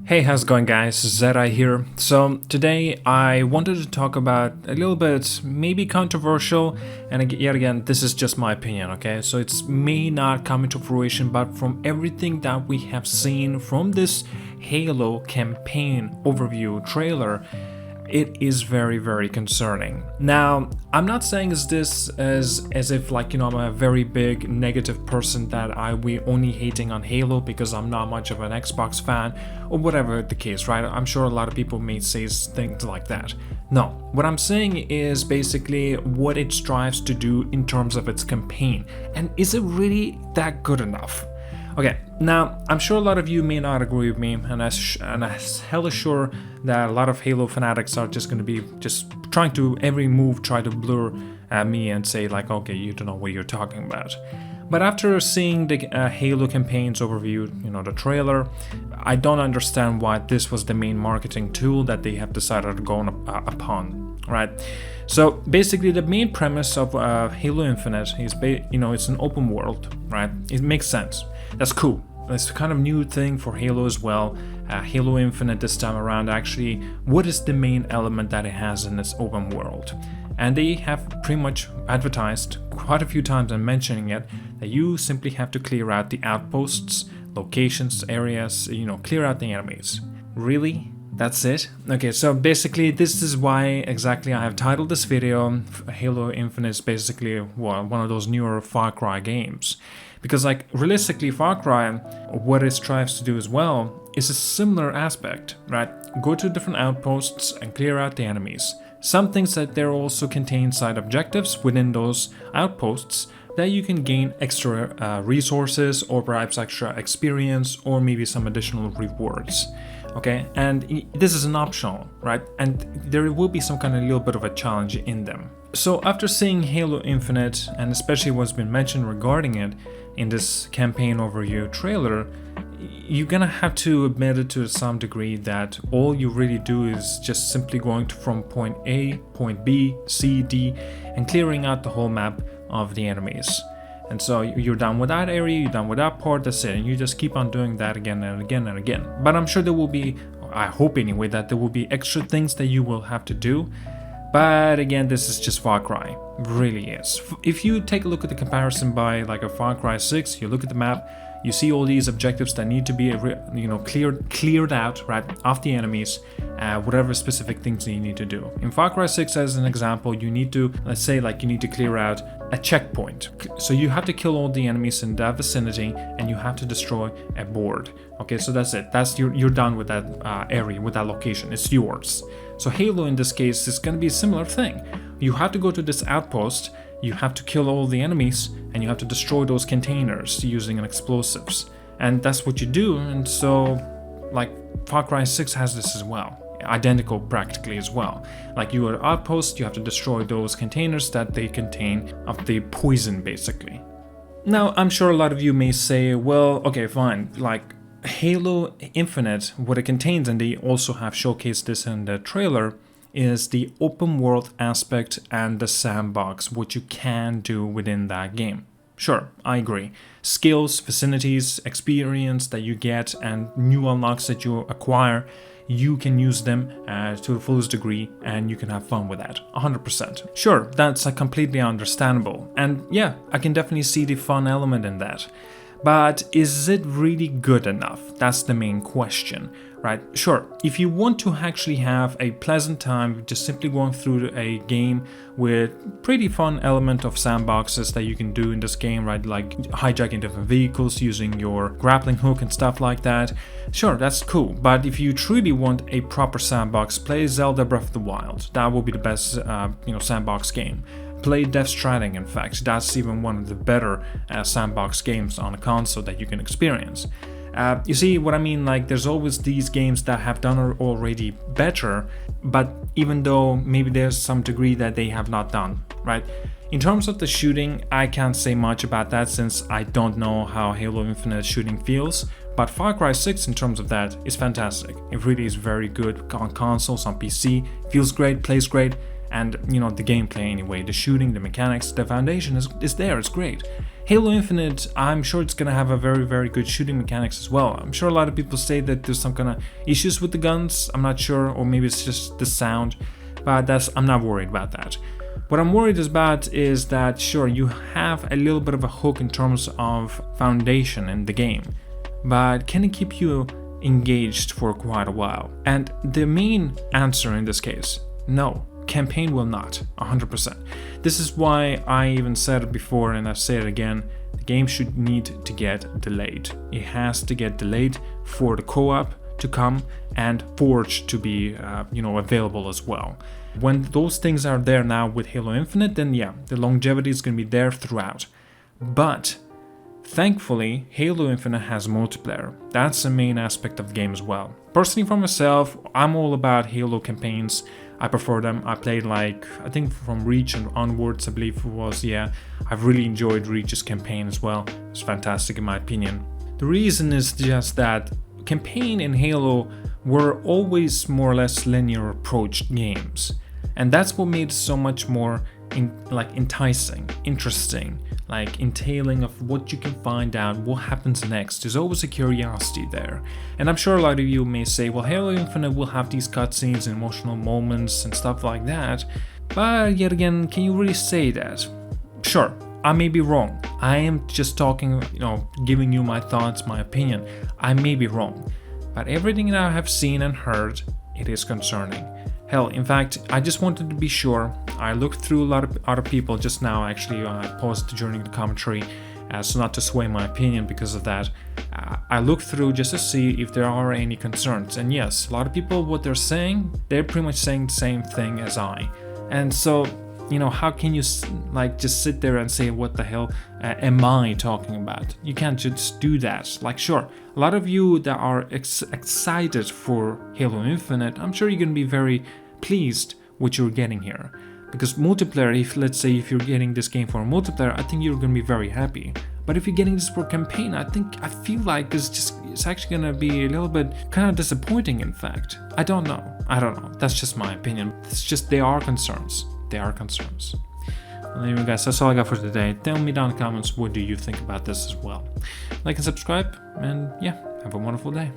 Hey, how's it going, guys? ZDEyE here. So today I wanted to talk about a little bit maybe controversial, and yet again, this is just my opinion, okay? So it may not come into fruition, but from everything that we have seen from this Halo campaign overview trailer, it is very, very concerning. Now, I'm not saying this as if I'm a very big negative person that we only hating on Halo because I'm not much of an Xbox fan or whatever the case, right? I'm sure a lot of people may say things like that. No, what I'm saying is basically what it strives to do in terms of its campaign, and is it really that good enough? Okay, now I'm sure a lot of you may not agree with me, and I'm hella sure that a lot of Halo fanatics are just going to be trying to every move try to blur at me and say like, okay, you don't know what you're talking about. But after seeing the Halo campaign's overview, the trailer, I don't understand why this was the main marketing tool that they have decided to go upon, right? So basically, the main premise of Halo Infinite is, it's an open world, right? It makes sense. That's cool. It's a kind of new thing for Halo as well. Halo Infinite this time around, actually, what is the main element that it has in this open world? And they have pretty much advertised quite a few times and mentioning it, that you simply have to clear out the outposts, locations, areas, clear out the enemies. Really? That's it? Okay, so basically this is why exactly I have titled this video Halo Infinite is basically one of those newer Far Cry games. Because realistically, Far Cry, what it strives to do as well is a similar aspect, right? Go to different outposts and clear out the enemies. Some things that there also contain side objectives within those outposts that you can gain extra resources or perhaps extra experience or maybe some additional rewards. Okay, and this is an optional, right? And there will be some kind of little bit of a challenge in them. So after seeing Halo Infinite, and especially what's been mentioned regarding it in this campaign overview trailer, you're gonna have to admit it to some degree that all you really do is just simply going from point A, point B, C, D, and clearing out the whole map of the enemies. And so you're done with that area, you're done with that part, that's it. And you just keep on doing that again and again and again. But I'm sure there will be, I hope anyway, that there will be extra things that you will have to do. But again, this is just Far Cry. It really is. If you take a look at the comparison by a Far Cry 6, you look at the map, you see all these objectives that need to be cleared out, right, off the enemies, whatever specific things you need to do. In Far Cry 6, as an example, you need to, let's say you need to clear out a checkpoint. So you have to kill all the enemies in that vicinity and you have to destroy a board. Okay, so that's it. You're done with that area, with that location. It's yours. So Halo in this case is going to be a similar thing. You have to go to this outpost, you have to kill all the enemies, and you have to destroy those containers using explosives. And that's what you do, and so Far Cry 6 has this as well. Identical practically as well. You are outpost, you have to destroy those containers that they contain of the poison basically. Now I'm sure a lot of you may say, well, okay, fine, Halo Infinite, what it contains, and they also have showcased this in the trailer, is the open world aspect and the sandbox, what you can do within that game. Sure, I agree. Skills, vicinities, experience that you get, and new unlocks that you acquire, you can use them to the fullest degree and you can have fun with that, 100%. Sure, that's completely understandable. And yeah, I can definitely see the fun element in that. But is it really good enough? That's the main question, right? Sure, if you want to actually have a pleasant time just simply going through a game with pretty fun element of sandboxes that you can do in this game, right? Like hijacking different vehicles, using your grappling hook and stuff like that. Sure, that's cool. But if you truly want a proper sandbox, play Zelda Breath of the Wild. That will be the best, sandbox game. Play Death Stranding, in fact. That's even one of the better sandbox games on a console that you can experience. You see what I mean? There's always these games that have done already better, but even though maybe there's some degree that they have not done, right? In terms of the shooting, I can't say much about that since I don't know how Halo Infinite shooting feels, but Far Cry 6 in terms of that is fantastic. It really is very good on consoles, on PC, feels great, plays great, and the gameplay anyway, the shooting, the mechanics, the foundation is there, it's great. Halo Infinite, I'm sure it's gonna have a very, very good shooting mechanics as well. I'm sure a lot of people say that there's some kind of issues with the guns, I'm not sure, or maybe it's just the sound, but I'm not worried about that. What I'm worried about is that, sure, you have a little bit of a hook in terms of foundation in the game, but can it keep you engaged for quite a while? And the main answer in this case, no, campaign will not, 100%. This is why I even said it before and I say it again, the game should need to get delayed. It has to get delayed for the co-op to come and Forge to be available as well. When those things are there now with Halo Infinite, then yeah, the longevity is going to be there throughout. But thankfully, Halo Infinite has multiplayer. That's the main aspect of the game as well. Personally, for myself, I'm all about Halo campaigns. I prefer them. I played I think from Reach and onwards, I believe it was, yeah. I've really enjoyed Reach's campaign as well. It's fantastic in my opinion. The reason is just that campaign in Halo were always more or less linear approach games. And that's what made it so much more enticing, interesting, entailing of what you can find out, what happens next. There's always a curiosity there. And I'm sure a lot of you may say, well, Halo Infinite will have these cutscenes and emotional moments and stuff like that. But yet again, can you really say that? Sure, I may be wrong. I am just talking, giving you my thoughts, my opinion. I may be wrong. But everything that I have seen and heard, it is concerning. Hell, in fact, I just wanted to be sure. I looked through a lot of other people just now, actually. I paused during the commentary so not to sway my opinion because of that. I looked through just to see if there are any concerns. And yes, a lot of people, what they're saying, they're pretty much saying the same thing as I. And so, how can you just sit there and say, what the hell am I talking about? You can't just do that. Sure, a lot of you that are excited for Halo Infinite, I'm sure you're going to be very pleased what you're getting here. Because multiplayer, let's say if you're getting this game for multiplayer, I think you're going to be very happy. But if you're getting this for campaign, I feel like it's actually going to be a little bit kind of disappointing, in fact. I don't know. That's just my opinion. It's just, there are concerns. Well, anyway guys, that's all I got for today. Tell me down in the comments, what do you think about this as well. Like and subscribe, and yeah, have a wonderful day.